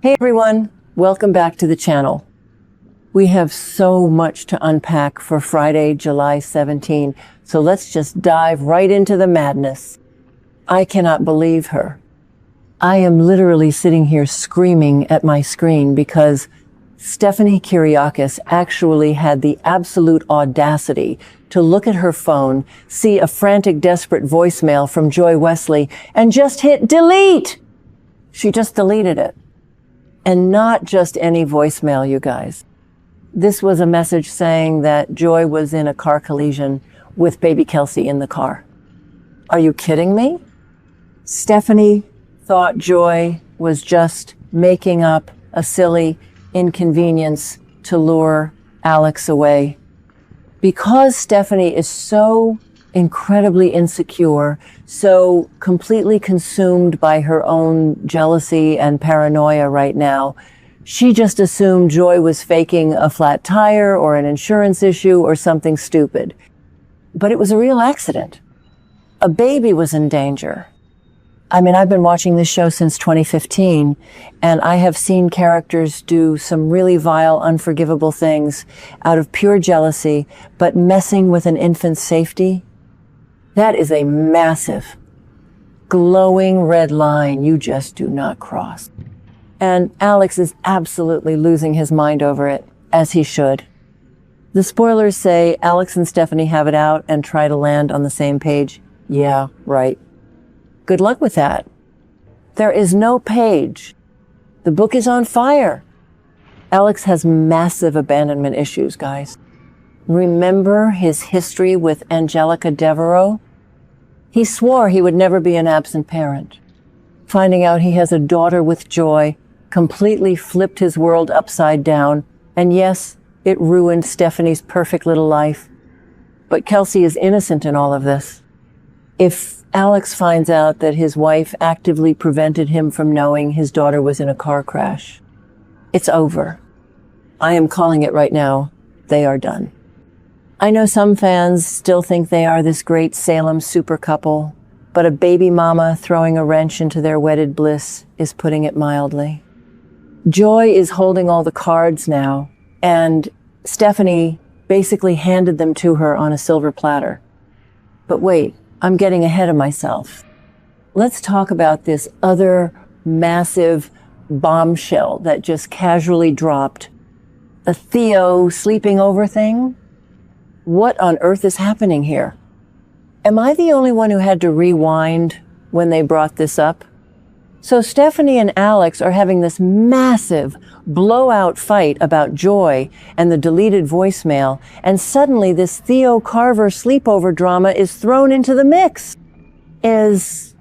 Hey everyone, welcome back to the channel. We have so much to unpack for Friday, July 17, so let's just dive right into the madness. I cannot believe her. I am literally sitting here screaming at my screen because Stephanie Kyriakis actually had the absolute audacity to look at her phone, see a frantic, desperate voicemail from Joy Wesley, and just hit delete. She just deleted it. And not just any voicemail, you guys. This was a message saying that Joy was in a car collision with baby Kelsey in the car. Are you kidding me? Stephanie thought Joy was just making up a silly inconvenience to lure Alex away. Because Stephanie is so incredibly insecure, so completely consumed by her own jealousy and paranoia right now, she just assumed Joy was faking a flat tire or an insurance issue or something stupid. But it was a real accident. A baby was in danger. I mean, I've been watching this show since 2015, and I have seen characters do some really vile, unforgivable things out of pure jealousy, but messing with an infant's safety, that is a massive, glowing red line you just do not cross. And Alex is absolutely losing his mind over it, as he should. The spoilers say Alex and Stephanie have it out and try to land on the same page. Yeah, right. Good luck with that. There is no page. The book is on fire. Alex has massive abandonment issues, guys. Remember his history with Angelica Devereaux? He swore he would never be an absent parent. Finding out he has a daughter with Joy completely flipped his world upside down. And yes, it ruined Stephanie's perfect little life. But Kelsey is innocent in all of this. If Alex finds out that his wife actively prevented him from knowing his daughter was in a car crash, it's over. I am calling it right now. They are done. I know some fans still think they are this great Salem super couple, but a baby mama throwing a wrench into their wedded bliss is putting it mildly. Joy is holding all the cards now, and Stephanie basically handed them to her on a silver platter. But wait, I'm getting ahead of myself. Let's talk about this other massive bombshell that just casually dropped. A Theo sleeping over thing? What on earth is happening here? Am I the only one who had to rewind when they brought this up? So Stephanie and Alex are having this massive blowout fight about Joy and the deleted voicemail, and suddenly this Theo Carver sleepover drama is thrown into the mix. Is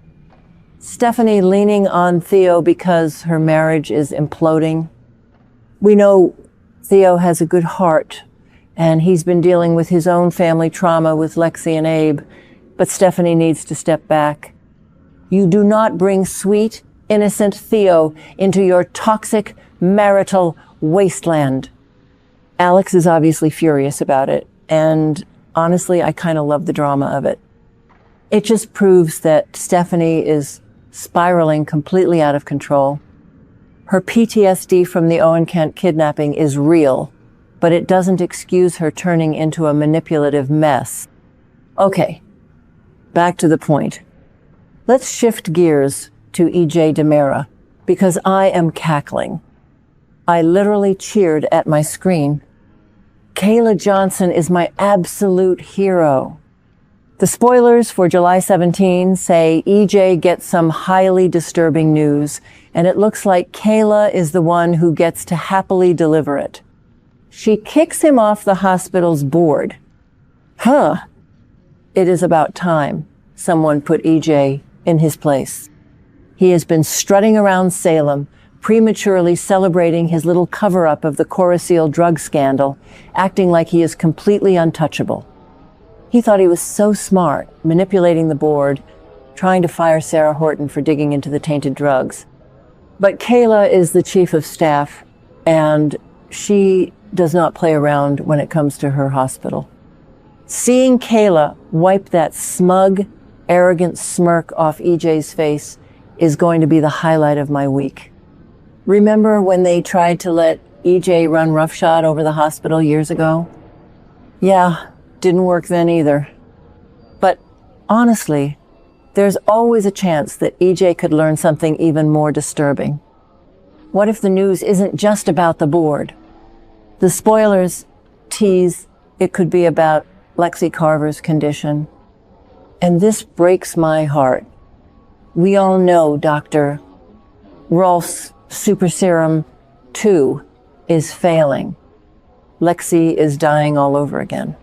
Stephanie leaning on Theo because her marriage is imploding? We know Theo has a good heart, and he's been dealing with his own family trauma with Lexie and Abe, but Stephanie needs to step back. You do not bring sweet, innocent Theo into your toxic marital wasteland. Alex is obviously furious about it, and honestly, I kind of love the drama of it. It just proves that Stephanie is spiraling completely out of control. Her PTSD from the Owen Kent kidnapping is real, but it doesn't excuse her turning into a manipulative mess. Okay, back to the point. Let's shift gears to EJ DiMera, because I am cackling. I literally cheered at my screen. Kayla Johnson is my absolute hero. The spoilers for July 17 say EJ gets some highly disturbing news, and it looks like Kayla is the one who gets to happily deliver it. She kicks him off the hospital's board. It is about time someone put EJ in his place. He has been strutting around Salem, prematurely celebrating his little cover-up of the Coriseal drug scandal, acting like he is completely untouchable. He thought he was so smart, manipulating the board, trying to fire Sarah Horton for digging into the tainted drugs. But Kayla is the chief of staff, and she does not play around when it comes to her hospital. Seeing Kayla wipe that smug, arrogant smirk off EJ's face is going to be the highlight of my week. Remember when they tried to let EJ run roughshod over the hospital years ago? Yeah, didn't work then either. But honestly, there's always a chance that EJ could learn something even more disturbing. What if the news isn't just about the board? The spoilers tease it could be about Lexie Carver's condition. And this breaks my heart. We all know Dr. Rolf's super serum 2 is failing. Lexie is dying all over again.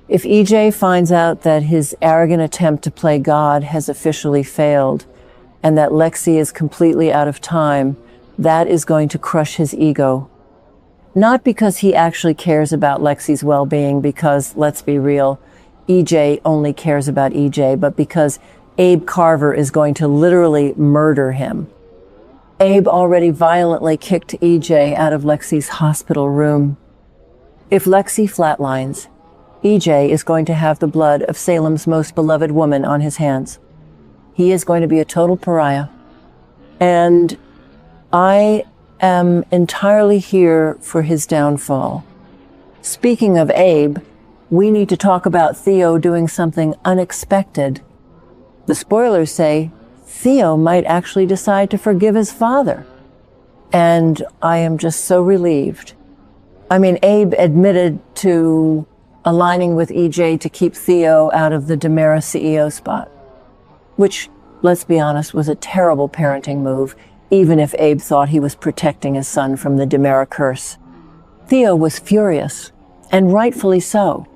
If EJ finds out that his arrogant attempt to play God has officially failed and that Lexie is completely out of time, that is going to crush his ego. Not because he actually cares about Lexie's well-being, because, let's be real, EJ only cares about EJ, but because Abe Carver is going to literally murder him. Abe already violently kicked EJ out of Lexie's hospital room. If Lexie flatlines, EJ is going to have the blood of Salem's most beloved woman on his hands. He is going to be a total pariah. And I am entirely here for his downfall. Speaking of Abe, we need to talk about Theo doing something unexpected. The spoilers say Theo might actually decide to forgive his father. And I am just so relieved. I mean, Abe admitted to aligning with EJ to keep Theo out of the DiMera CEO spot, which, let's be honest, was a terrible parenting move, even if Abe thought he was protecting his son from the DiMera curse. Theo was furious, and rightfully so.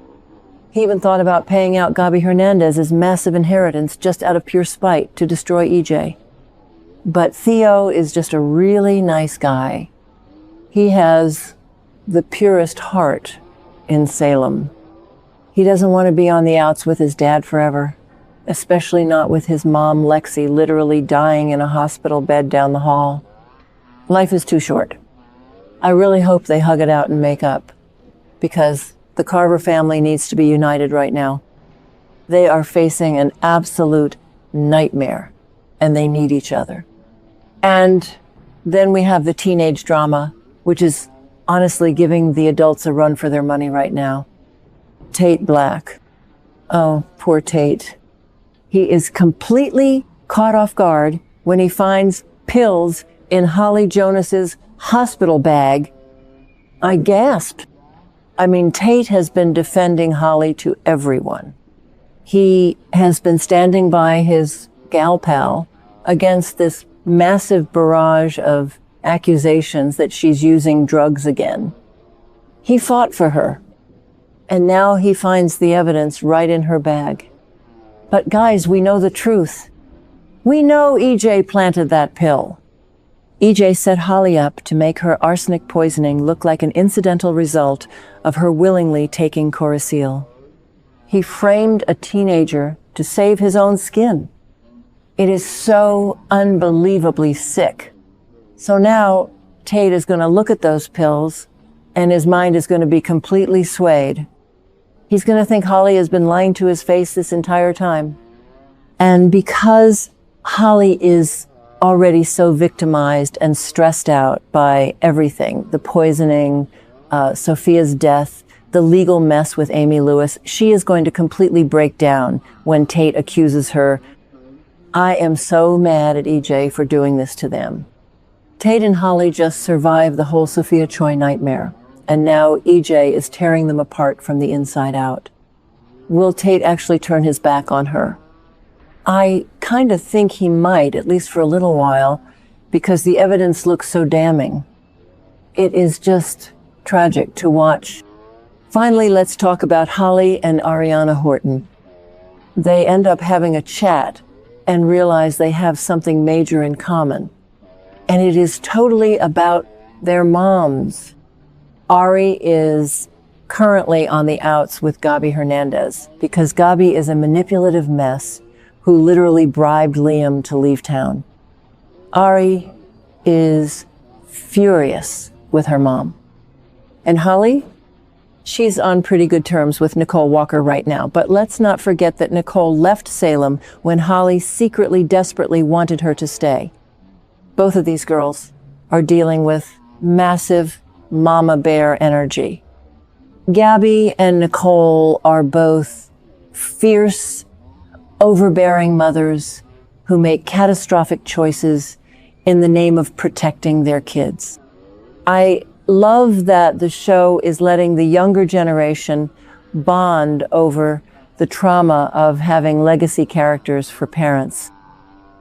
He even thought about paying out Gabi Hernandez's massive inheritance just out of pure spite to destroy EJ. But Theo is just a really nice guy. He has the purest heart in Salem. He doesn't want to be on the outs with his dad forever, especially not with his mom, Lexie, literally dying in a hospital bed down the hall. Life is too short. I really hope they hug it out and make up, because the Carver family needs to be united right now. They are facing an absolute nightmare, and they need each other. And then we have the teenage drama, which is honestly giving the adults a run for their money right now. Tate Black. Oh, poor Tate. He is completely caught off guard when he finds pills in Holly Jonas's hospital bag. I gasped. I mean, Tate has been defending Holly to everyone. He has been standing by his gal pal against this massive barrage of accusations that she's using drugs again. He fought for her, and now he finds the evidence right in her bag. But guys, we know the truth. We know EJ planted that pill. EJ set Holly up to make her arsenic poisoning look like an incidental result of her willingly taking Coriseal. He framed a teenager to save his own skin. It is so unbelievably sick. So now Tate is going to look at those pills and his mind is going to be completely swayed. He's going to think Holly has been lying to his face this entire time. And because Holly is already so victimized and stressed out by everything, the poisoning, Sophia's death, the legal mess with Amy Lewis, she is going to completely break down when Tate accuses her. I am so mad at EJ for doing this to them. Tate and Holly just survived the whole Sophia Choi nightmare, and now EJ is tearing them apart from the inside out. Will Tate actually turn his back on her? I kind of think he might, at least for a little while, because the evidence looks so damning. It is just tragic to watch. Finally, let's talk about Holly and Arianna Horton. They end up having a chat and realize they have something major in common. And it is totally about their moms. Ari is currently on the outs with Gabi Hernandez because Gabi is a manipulative mess who literally bribed Liam to leave town. Ari is furious with her mom. And Holly? She's on pretty good terms with Nicole Walker right now, but let's not forget that Nicole left Salem when Holly secretly, desperately wanted her to stay. Both of these girls are dealing with massive mama bear energy. Gabi and Nicole are both fierce, overbearing mothers who make catastrophic choices in the name of protecting their kids. I love that the show is letting the younger generation bond over the trauma of having legacy characters for parents.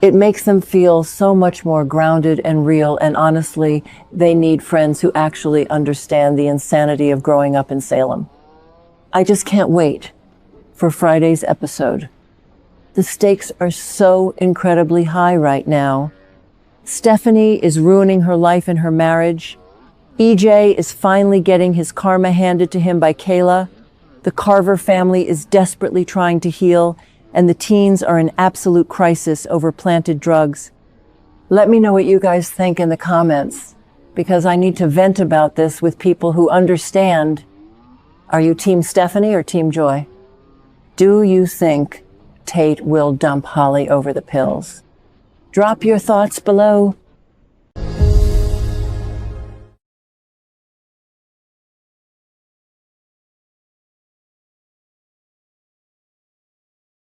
It makes them feel so much more grounded and real, and honestly, they need friends who actually understand the insanity of growing up in Salem. I just can't wait for Friday's episode. The stakes are so incredibly high right now. Stephanie is ruining her life and her marriage. EJ is finally getting his karma handed to him by Kayla. The Carver family is desperately trying to heal, and the teens are in absolute crisis over planted drugs. Let me know what you guys think in the comments, because I need to vent about this with people who understand. Are you Team Stephanie or Team Joy? Do you think Tate will dump Holly over the pills? Drop your thoughts below.